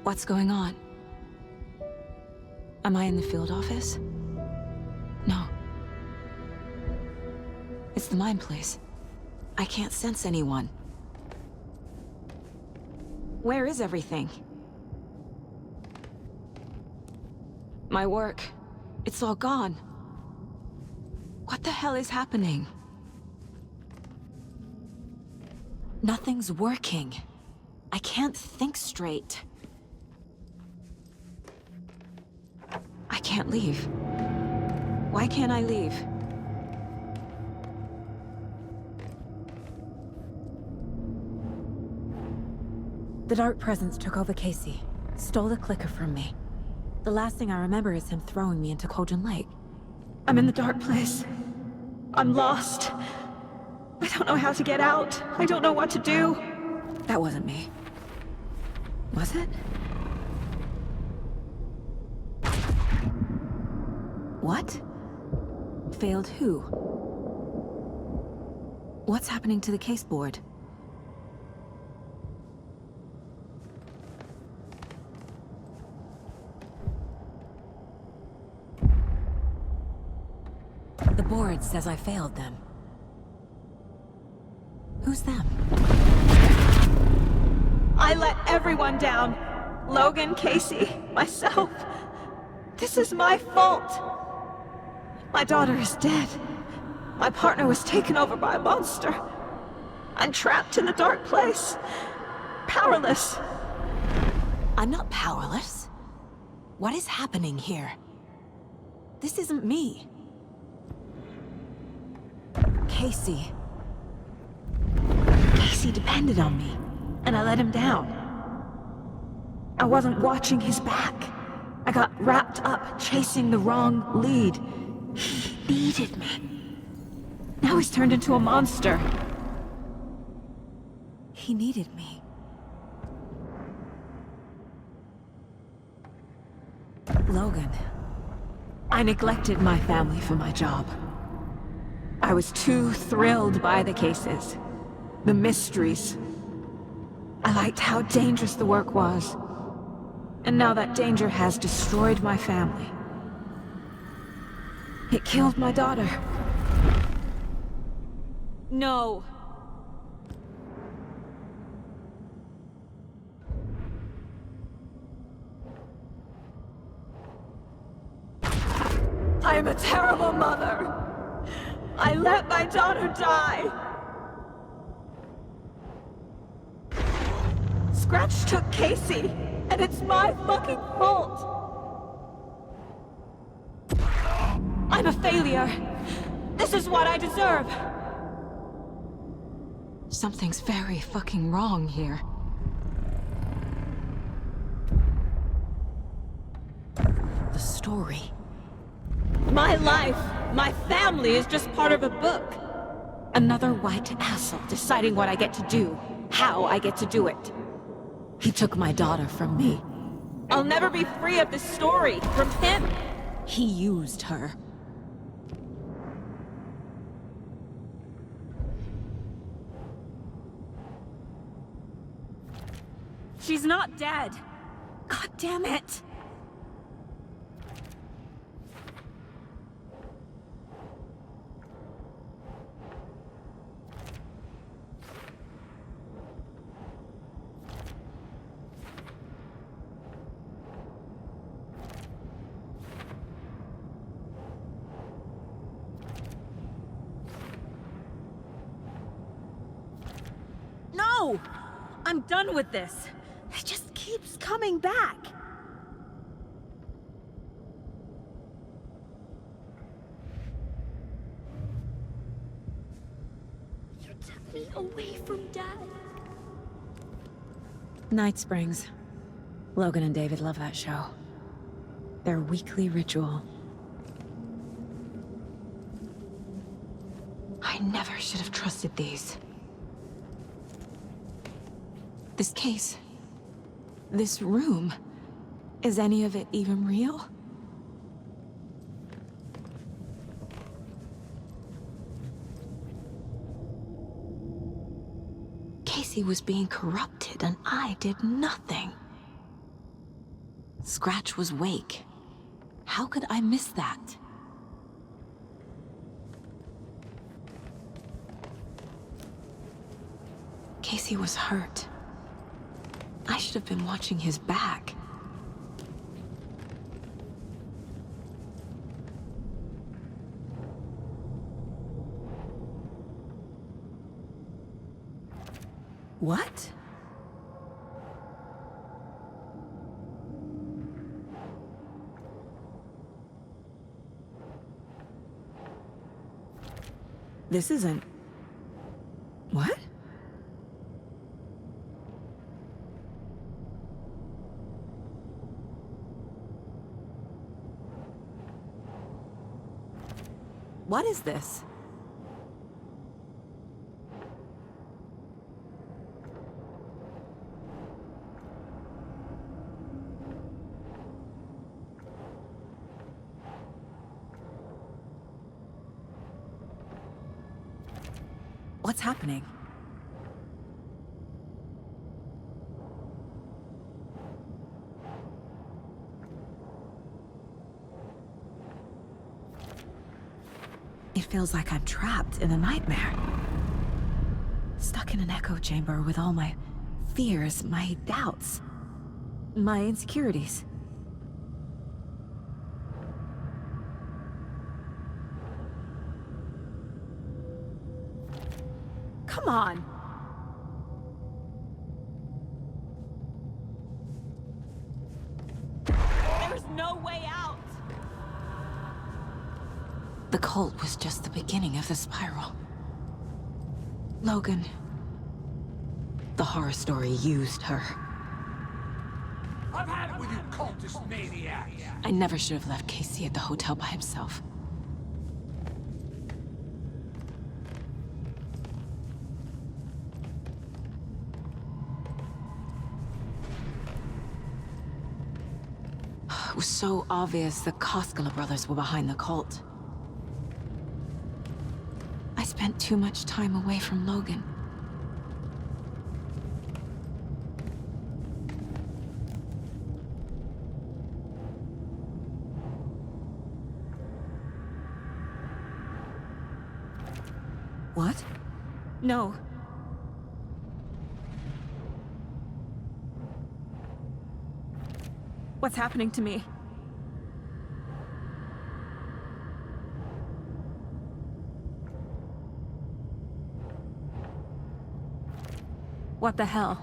What's going on? Am I in the field office? No. It's the mine place. I can't sense anyone. Where is everything? My work. It's all gone. What the hell is happening? Nothing's working. I can't think straight. I can't leave. Why can't I leave? The Dark Presence took over Casey, stole the clicker from me. The last thing I remember is him throwing me into Cauldron Lake. I'm in the dark place. I'm lost. I don't know how to get out. I don't know what to do. That wasn't me. Was it? What? Failed who? What's happening to the caseboard? The board says I failed them. Who's them? I let everyone down. Logan, Casey, myself. This is my fault. My daughter is dead. My partner was taken over by a monster. I'm trapped in the dark place. Powerless. I'm not powerless. What is happening here? This isn't me. Casey. Casey depended on me, and I let him down. I wasn't watching his back. I got wrapped up chasing the wrong lead. He needed me. Now he's turned into a monster. He needed me. Logan. I neglected my family for my job. I was too thrilled by the cases, the mysteries. I liked how dangerous the work was. And now that danger has destroyed my family. It killed my daughter. No. I am a terrible mother. I let my daughter die. Scratch took Casey, and it's my fucking fault. I'm a failure. This is what I deserve. Something's very fucking wrong here. The story. My life, my family is just part of a book. Another white asshole deciding what I get to do, how I get to do it. He took my daughter from me. I'll never be free of this story from him. He used her. She's not dead. God damn it. No! I'm done with this. It just keeps coming back. You took me away from Dad. Night Springs. Logan and David love that show. Their weekly ritual. I never should have trusted these. This case. This room. Is any of it even real? Casey was being corrupted and I did nothing. Scratch was Wake. How could I miss that? Casey was hurt. I should have been watching his back. What? This isn't... What? What is this? What's happening? It feels like I'm trapped in a nightmare. Stuck in an echo chamber with all my fears, my doubts, my insecurities. Come on! There's no way out! The cult was just the beginning of the spiral. Logan. The horror story used her. I've had it with you cultist maniacs! I never should have left Casey at the hotel by himself. It was so obvious the Scarthekilla brothers were behind the cult. I spent too much time away from Logan. What? No. What's happening to me? What the hell?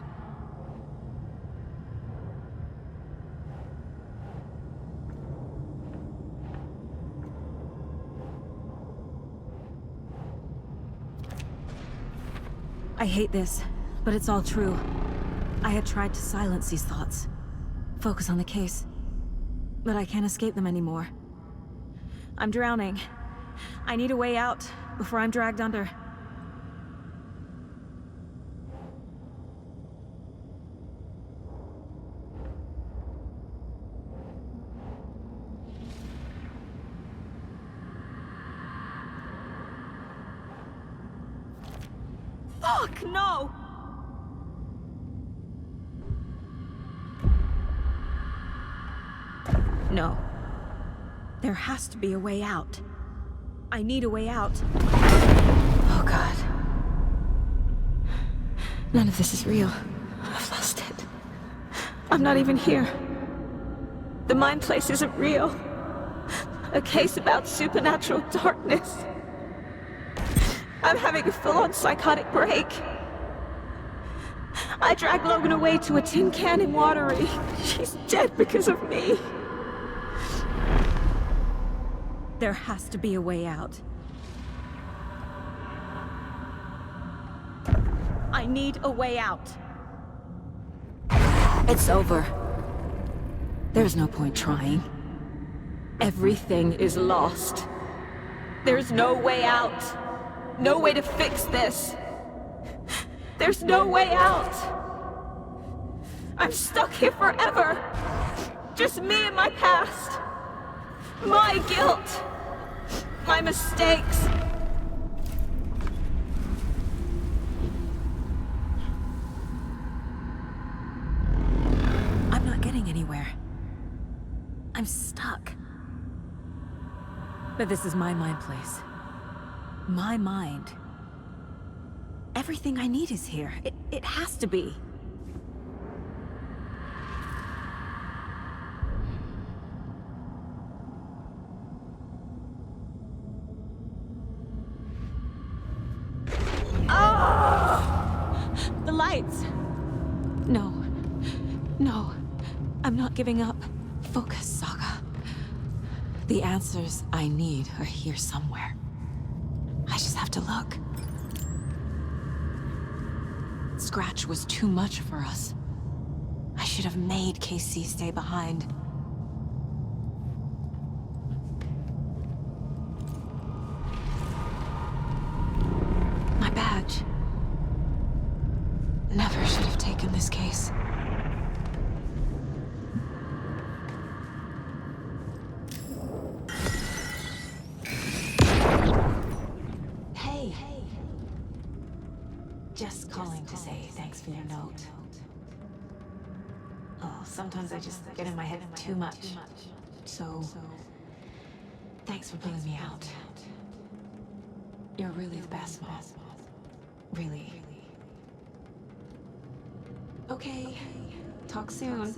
I hate this, but it's all true. I had tried to silence these thoughts. Focus on the case. But I can't escape them anymore. I'm drowning. I need a way out before I'm dragged under. Fuck, no! No. There has to be a way out. I need a way out. Oh God. None of this is real. I've lost it. I'm not even here. The mind place isn't real. A case about supernatural darkness. I'm having a full-on psychotic break. I dragged Logan away to a tin can in Watery. She's dead because of me. There has to be a way out. I need a way out. It's over. There's no point trying. Everything is lost. There's no way out. No way to fix this. There's no way out. I'm stuck here forever. Just me and my past. My guilt. My mistakes. I'm not getting anywhere. I'm stuck. But this is my mind place. My mind. Everything I need is here. It has to be. The lights! No. No. I'm not giving up. Focus, Saga. The answers I need are here somewhere. I just have to look. Scratch was too much for us. I should have made KC stay behind. My badge. Never should have taken this case. Hey. Just calling to say thanks for your note. Oh, sometimes I just get in my head too much. So, thanks for pulling me out. You're really the best, Mom. Really. Okay. Talk soon.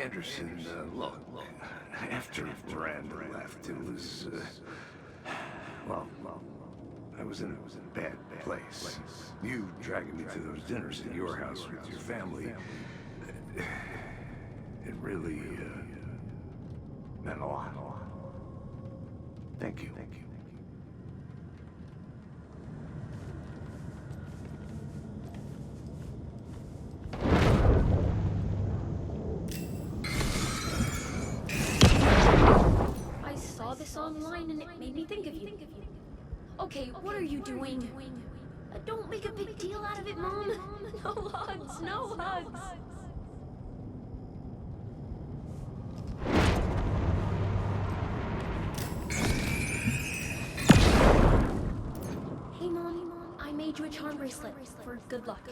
Anderson, look, after Miranda left, it was, well, I was in a bad place. You dragging me to those dinners at your house with your family, it really, meant a lot. Thank you. I saw this online and it made me think of you. Okay, what are you doing? Don't make a big deal out of it, Mom. No hugs, no hugs. Hey, Mom, I made you a charm bracelet for good luck.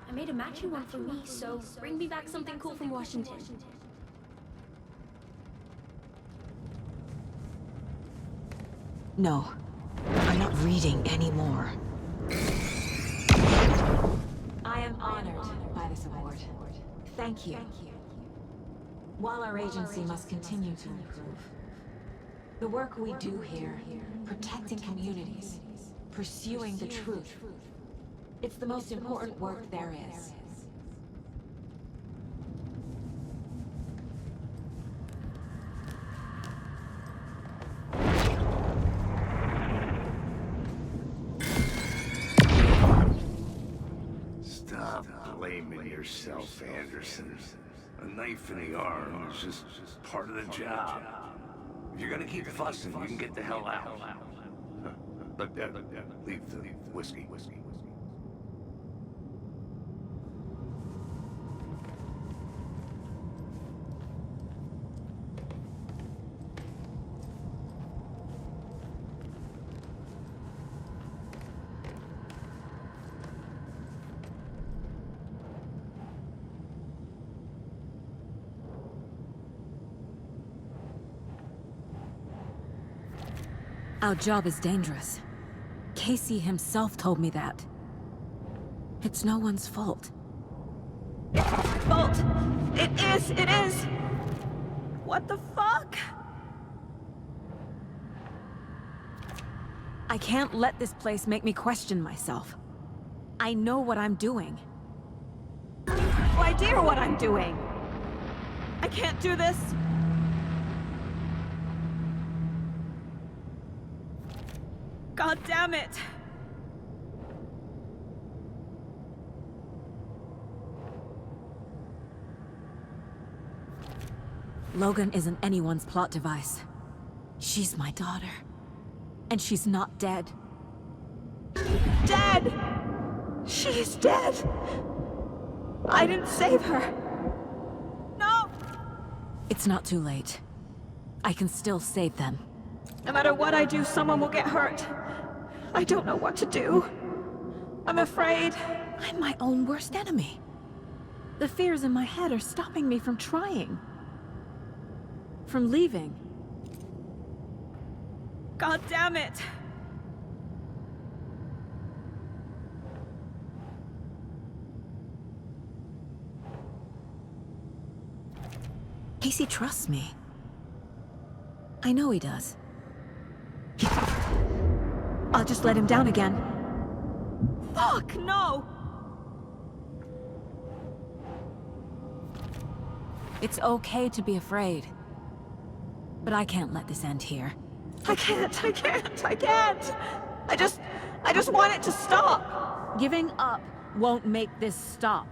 I made a matching one for me, so bring me back something cool from Washington. No. I'm not reading anymore. I am honored by this award. Thank you. While our agency must continue to improve, the work we do here, protecting communities, pursuing the truth, it's the most important work there is. Stop blaming yourself, Anderson. A knife in the arm is just part of the job. If you're gonna keep fussing, you can get the hell out. But leave the whiskey. Our job is dangerous. Casey himself told me that. It's no one's fault. Fault! It is! What the fuck? I can't let this place make me question myself. I know what I'm doing. No idea what I'm doing. I can't do this. God damn it! Logan isn't anyone's plot device. She's my daughter. And she's not dead. Dead! She's dead! I didn't save her. No! It's not too late. I can still save them. No matter what I do, someone will get hurt. I don't know what to do. I'm afraid. I'm my own worst enemy. The fears in my head are stopping me from trying. From leaving. God damn it! Casey trusts me. I know he does. I'll just let him down again. Fuck, no! It's okay to be afraid. But I can't let this end here. I can't. I just want it to stop. Giving up won't make this stop.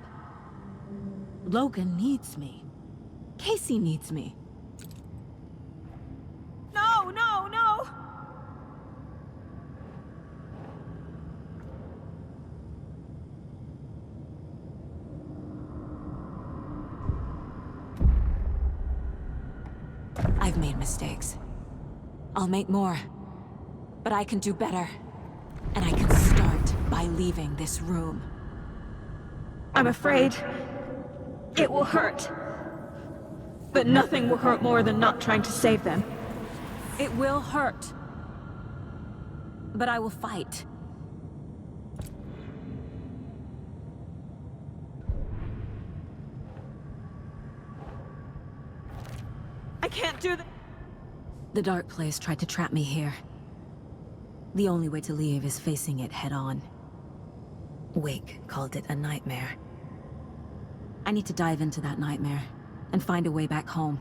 Logan needs me. Casey needs me. No, no, no! I've made mistakes. I'll make more. But I can do better. And I can start by leaving this room. I'm afraid it will hurt. But nothing will hurt more than not trying to save them. It will hurt. But I will fight. I can't do that. The Dark Place tried to trap me here. The only way to leave is facing it head-on. Wake called it a nightmare. I need to dive into that nightmare and find a way back home.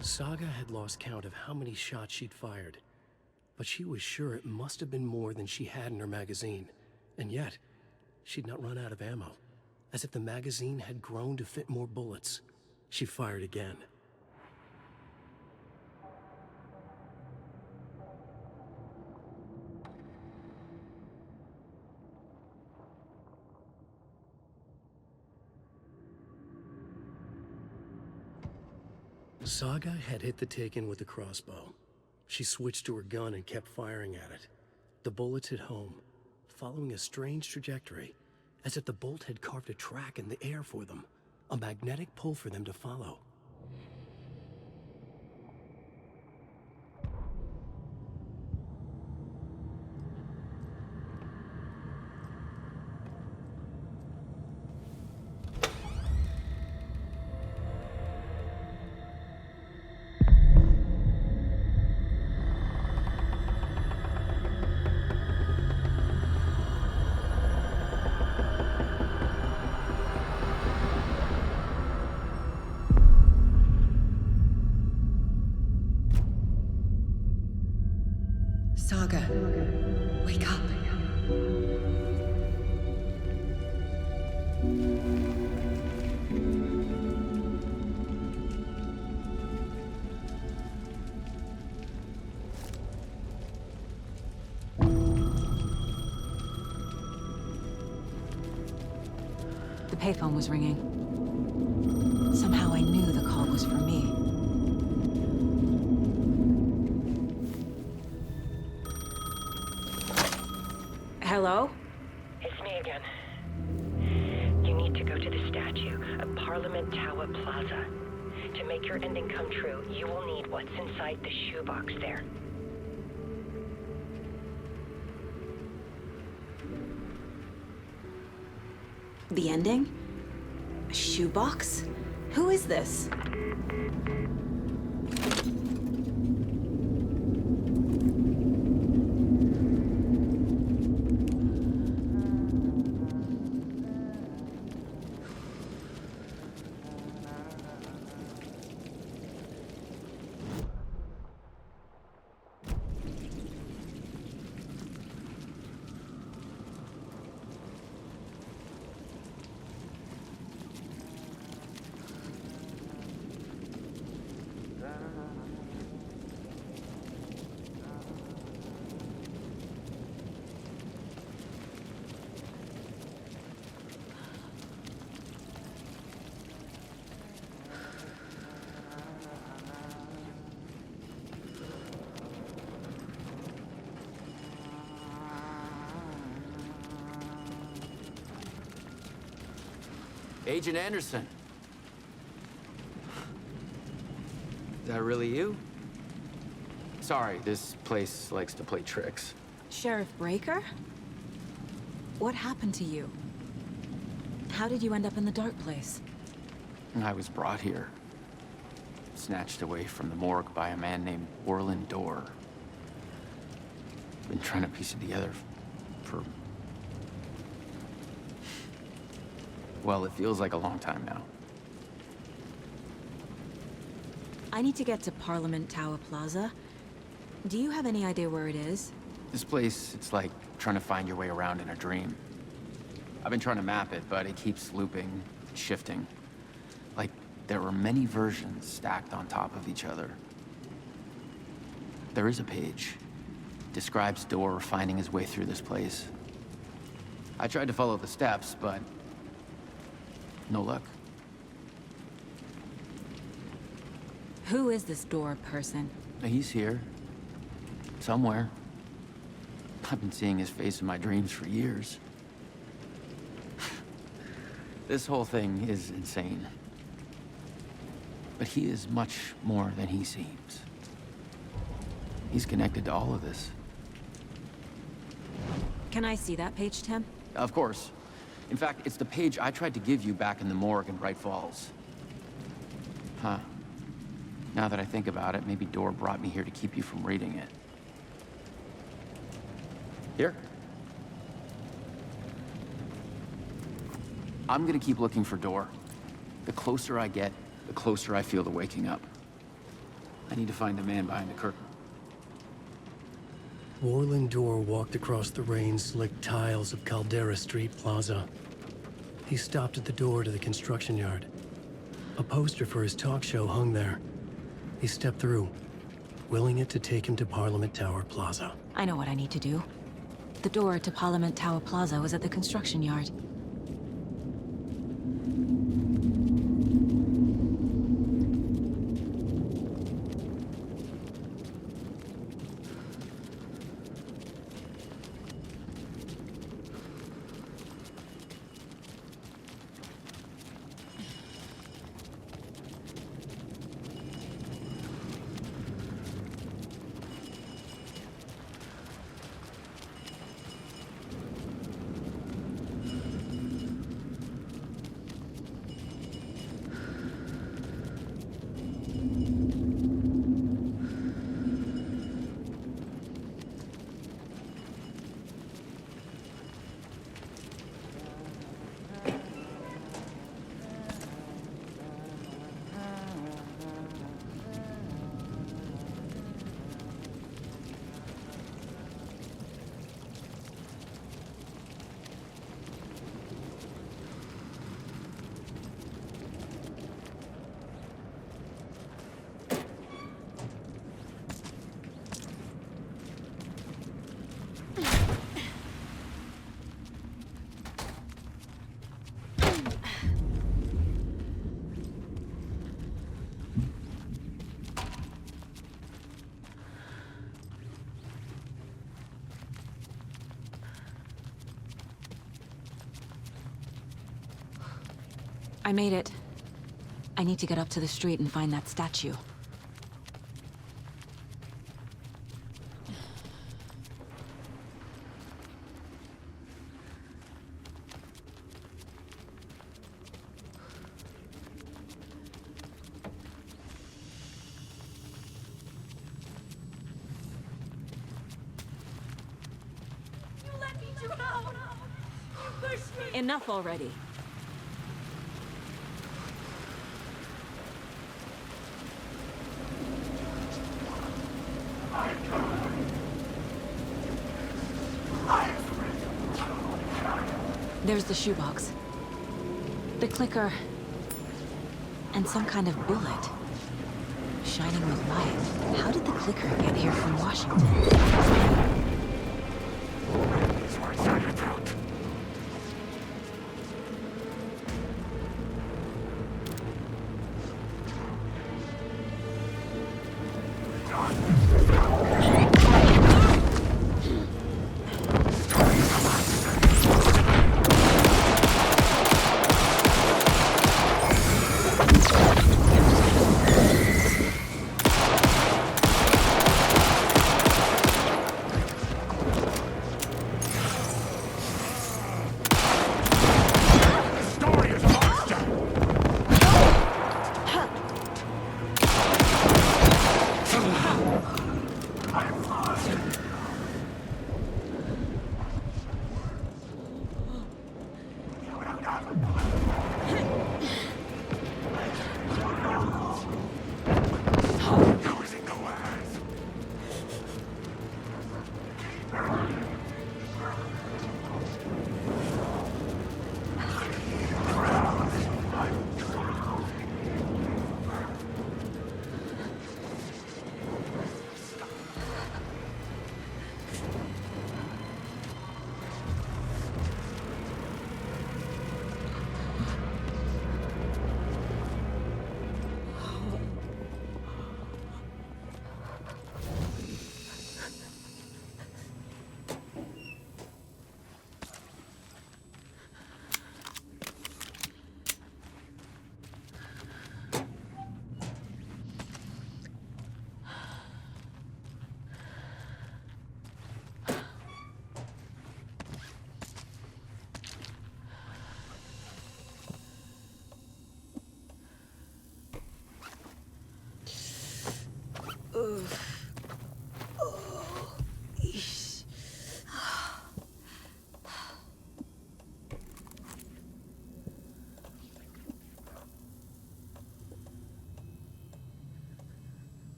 Saga had lost count of how many shots she'd fired, but she was sure it must have been more than she had in her magazine. And yet, she'd not run out of ammo. As if the magazine had grown to fit more bullets. She fired again. Saga had hit the Taken with the crossbow. She switched to her gun and kept firing at it. The bullets hit home, following a strange trajectory, as if the bolt had carved a track in the air for them, a magnetic pull for them to follow. Saga, wake up. payphone was ringing. Somehow I knew the call was for me. Hello? It's me again. You need to go to the statue at Parliament Tower Plaza. To make your ending come true, you will need what's inside the shoebox there. The ending? A shoebox? Who is this? Agent Anderson. Is that really you? Sorry, this place likes to play tricks. Sheriff Breaker? What happened to you? How did you end up in the dark place? I was brought here. Snatched away from the morgue by a man named Orland Dorr. Been trying to piece it together for... well, it feels like a long time now. I need to get to Parliament Tower Plaza. Do you have any idea where it is? This place, it's like trying to find your way around in a dream. I've been trying to map it, but it keeps looping, shifting. Like there were many versions stacked on top of each other. There is a page. Describes Dorr finding his way through this place. I tried to follow the steps, but no luck. Who is this Dorr person? He's here. Somewhere. I've been seeing his face in my dreams for years. This whole thing is insane. But he is much more than he seems. He's connected to all of this. Can I see that page, Tim? Of course. In fact, it's the page I tried to give you back in the morgue in Bright Falls. Huh. Now that I think about it, maybe Dorr brought me here to keep you from reading it. Here. I'm gonna keep looking for Dorr. The closer I get, the closer I feel to waking up. I need to find the man behind the curtain. Orland Dorr walked across the rain-slicked tiles of Caldera Street Plaza. He stopped at the door to the construction yard. A poster for his talk show hung there. He stepped through, willing it to take him to Parliament Tower Plaza. I know what I need to do. The door to Parliament Tower Plaza was at the construction yard. I made it. I need to get up to the street and find that statue. Enough already. There's the shoebox. The clicker. And some kind of bullet. Shining with light. How did the clicker get here from Washington?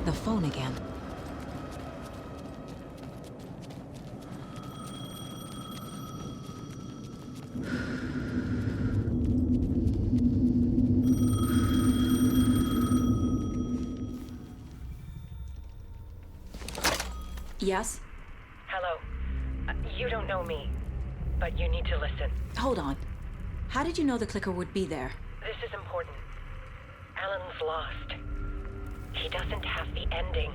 The phone again. Yes? Hello. You don't know me, but you need to listen. Hold on. How did you know the clicker would be there? This is important. Alan's lost. He doesn't have the ending.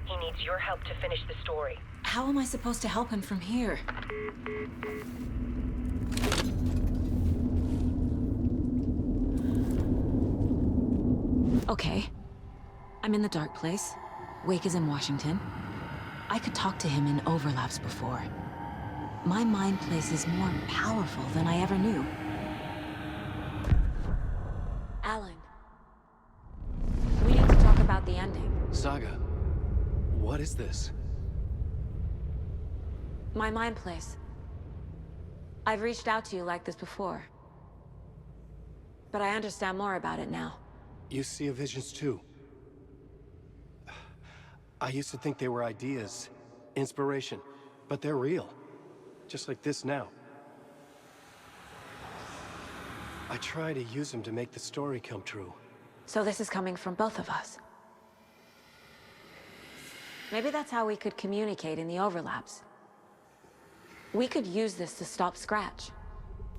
He needs your help to finish the story. How am I supposed to help him from here? Okay. I'm in the dark place. Wake is in Washington. I could talk to him in overlaps before. My mind place is more powerful than I ever knew. My mind place. I've reached out to you like this before. But I understand more about it now. You see visions too. I used to think they were ideas, inspiration, but they're real. Just like this now. I try to use them to make the story come true. So this is coming from both of us. Maybe that's how we could communicate in the overlaps. We could use this to stop Scratch.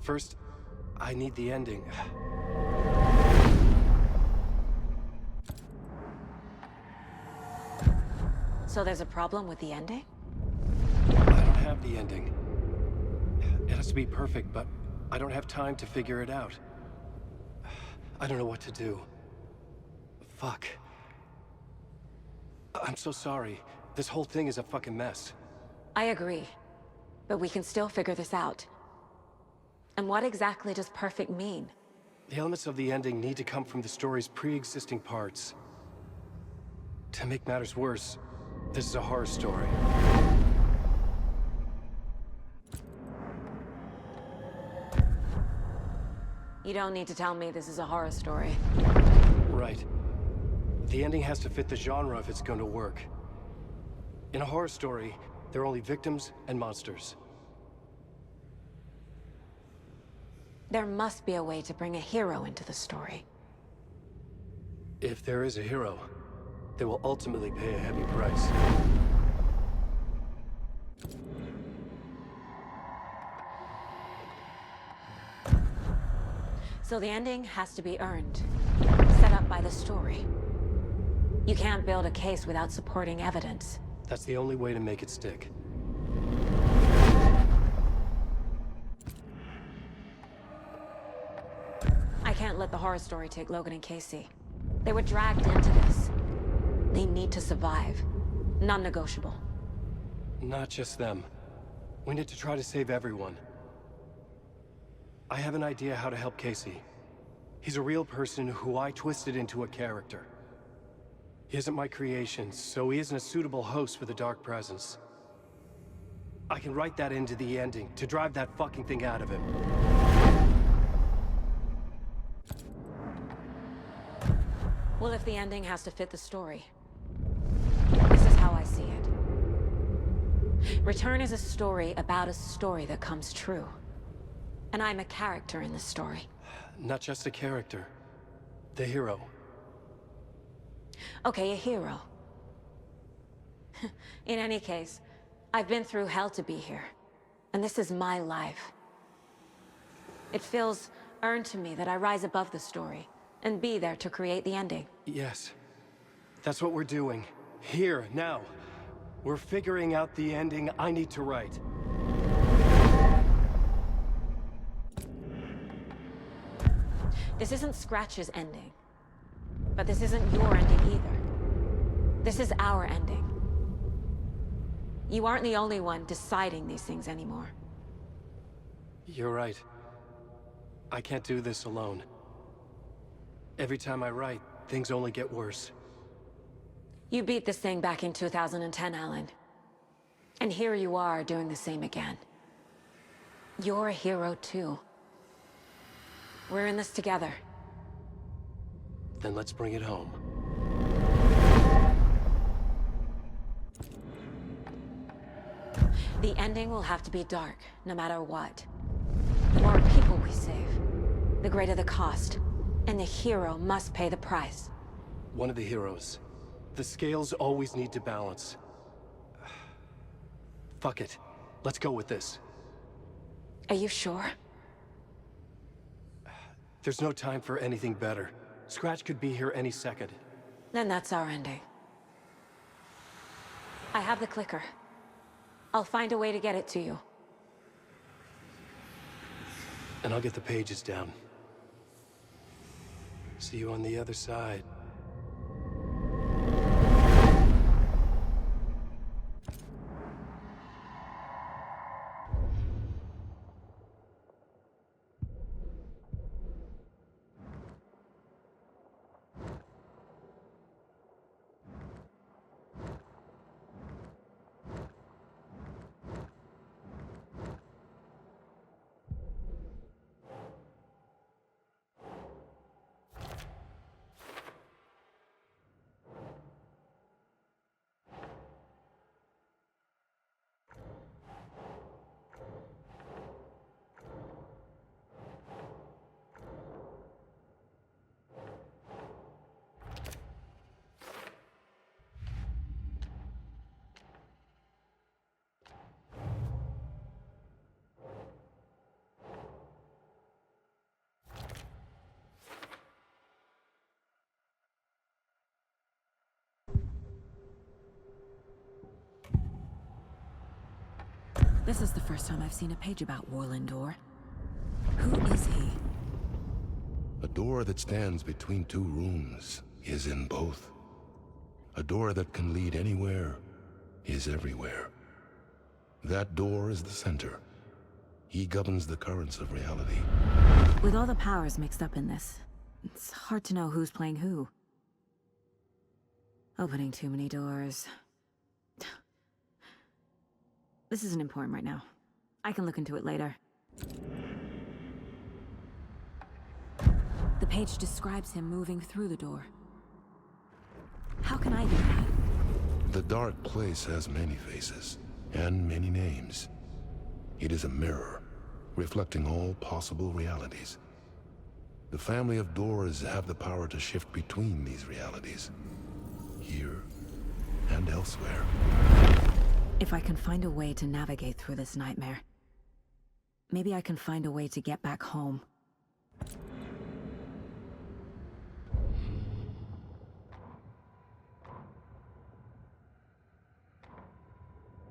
First, I need the ending. So there's a problem with the ending? I don't have the ending. It has to be perfect, but I don't have time to figure it out. I don't know what to do. Fuck. I'm so sorry. This whole thing is a fucking mess. I agree. But we can still figure this out. And what exactly does perfect mean? The elements of the ending need to come from the story's pre-existing parts. To make matters worse, this is a horror story. You don't need to tell me this is a horror story. Right. The ending has to fit the genre if it's going to work. In a horror story, there are only victims and monsters. There must be a way to bring a hero into the story. If there is a hero, they will ultimately pay a heavy price. So the ending has to be earned, set up by the story. You can't build a case without supporting evidence. That's the only way to make it stick. I can't let the horror story take Logan and Casey. They were dragged into this. They need to survive. Non-negotiable. Not just them. We need to try to save everyone. I have an idea how to help Casey. He's a real person who I twisted into a character. He isn't my creation, so he isn't a suitable host for the Dark Presence. I can write that into the ending to drive that fucking thing out of him. Well, if the ending has to fit the story, this is how I see it. Return is a story about a story that comes true. And I'm a character in this story. Not just a character. The hero. Okay, a hero. In any case, I've been through hell to be here. And this is my life. It feels earned to me that I rise above the story and be there to create the ending. Yes. That's what we're doing. Here, now. We're figuring out the ending I need to write. This isn't Scratch's ending. But this isn't your ending either. This is our ending. You aren't the only one deciding these things anymore. You're right. I can't do this alone. Every time I write, things only get worse. You beat this thing back in 2010, Alan. And here you are doing the same again. You're a hero too. We're in this together. Then let's bring it home. The ending will have to be dark, no matter what. The more people we save, the greater the cost. And the hero must pay the price. One of the heroes. The scales always need to balance. Fuck it. Let's go with this. Are you sure? There's no time for anything better. Scratch could be here any second. Then that's our ending. I have the clicker. I'll find a way to get it to you. And I'll get the pages down. See you on the other side. This is the first time I've seen a page about Warland Door. Who is he? A door that stands between two rooms is in both. A door that can lead anywhere is everywhere. That door is the center. He governs the currents of reality. With all the powers mixed up in this, it's hard to know who's playing who. Opening too many doors. This isn't important right now. I can look into it later. The page describes him moving through the door. How can I do that? The dark place has many faces, and many names. It is a mirror, reflecting all possible realities. The family of doors have the power to shift between these realities, here and elsewhere. If I can find a way to navigate through this nightmare, maybe I can find a way to get back home.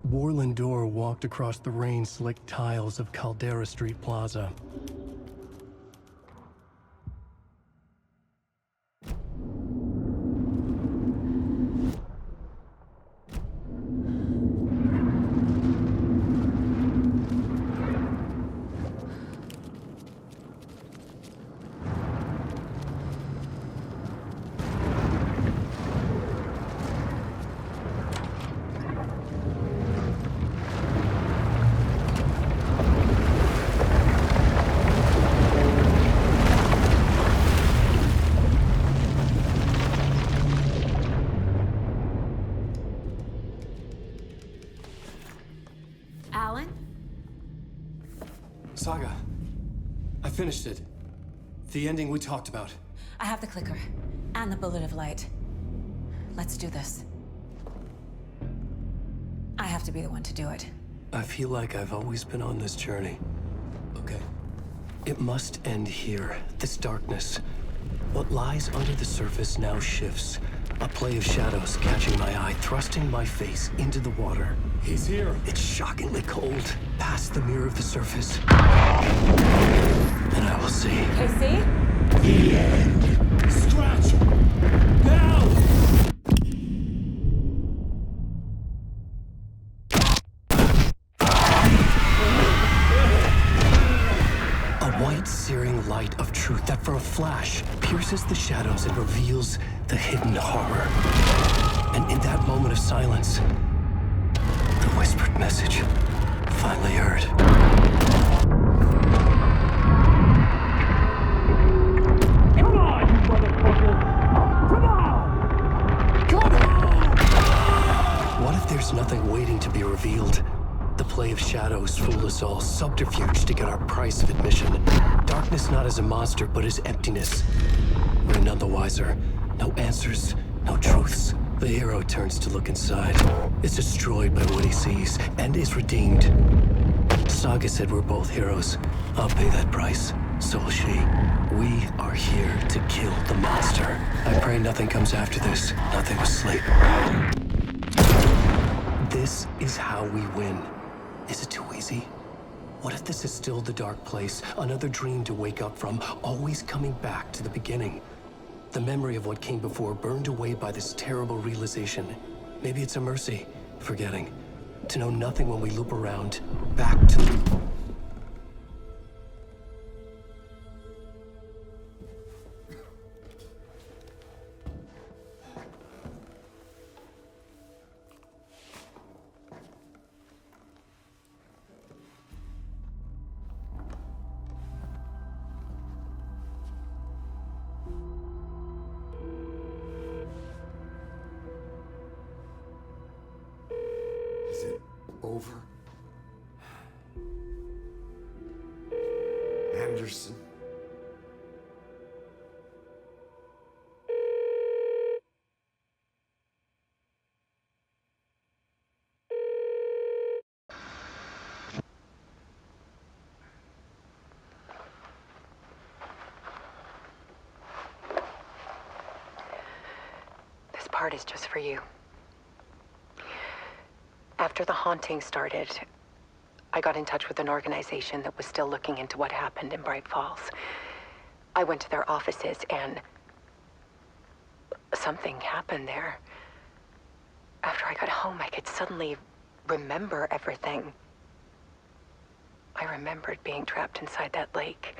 Warland Door walked across the rain-slicked tiles of Caldera Street Plaza. Saga, I finished it. The ending we talked about. I have the clicker, and the bullet of light. Let's do this. I have to be the one to do it. I feel like I've always been on this journey. Okay. It must end here, this darkness. What lies under the surface now shifts. A play of shadows catching my eye, thrusting my face into the water. He's here. It's shockingly cold, past the mirror of the surface. And I will see. KC? The end. Scratch! Now! A white, searing light of truth that for a flash pierces the shadows and reveals the hidden horror. And in that moment of silence, the whispered message finally heard. Come on, you motherfucker! Come on! Come on! What if there's nothing waiting to be revealed? The play of shadows fool us all, subterfuge to get our price of admission. Darkness not as a monster, but as emptiness. We're none the wiser. No answers, no truths. The hero turns to look inside, is destroyed by what he sees, and is redeemed. Saga said we're both heroes. I'll pay that price. So will she. We are here to kill the monster. I pray nothing comes after this. Nothing but sleep. This is how we win. Is it too easy? What if this is still the dark place? Another dream to wake up from, always coming back to the beginning. The memory of what came before burned away by this terrible realization. Maybe it's a mercy, forgetting. To know nothing when we loop around, back to... Is it over? Anderson? This part is just for you. After the haunting started, I got in touch with an organization that was still looking into what happened in Bright Falls. I went to their offices and something happened there. After I got home, I could suddenly remember everything. I remembered being trapped inside that lake.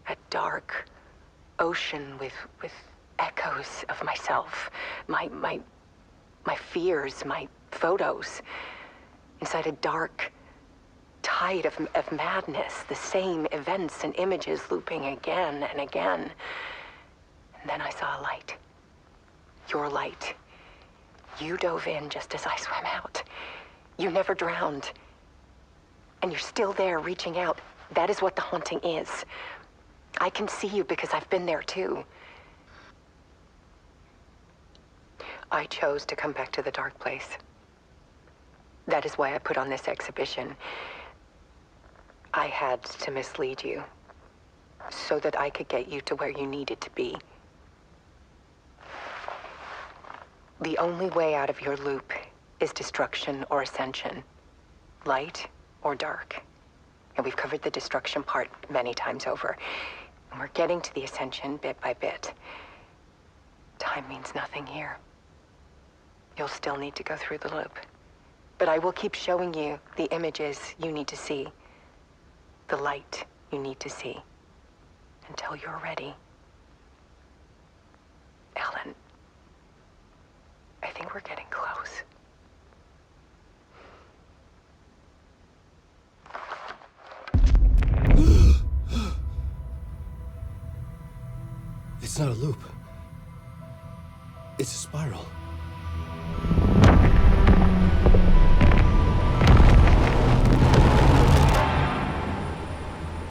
A dark ocean with echoes of myself. My fears, my photos. Inside a dark tide of madness. The same events and images looping again and again. And then I saw a light. Your light. You dove in just as I swam out. You never drowned. And you're still there reaching out. That is what the haunting is. I can see you because I've been there too. I chose to come back to the dark place. That is why I put on this exhibition. I had to mislead you so that I could get you to where you needed to be. The only way out of your loop is destruction or ascension, light or dark. And we've covered the destruction part many times over. And we're getting to the ascension bit by bit. Time means nothing here. You'll still need to go through the loop. But I will keep showing you the images you need to see, the light you need to see, until you're ready. Ellen, I think we're getting close. It's not a loop. It's a spiral.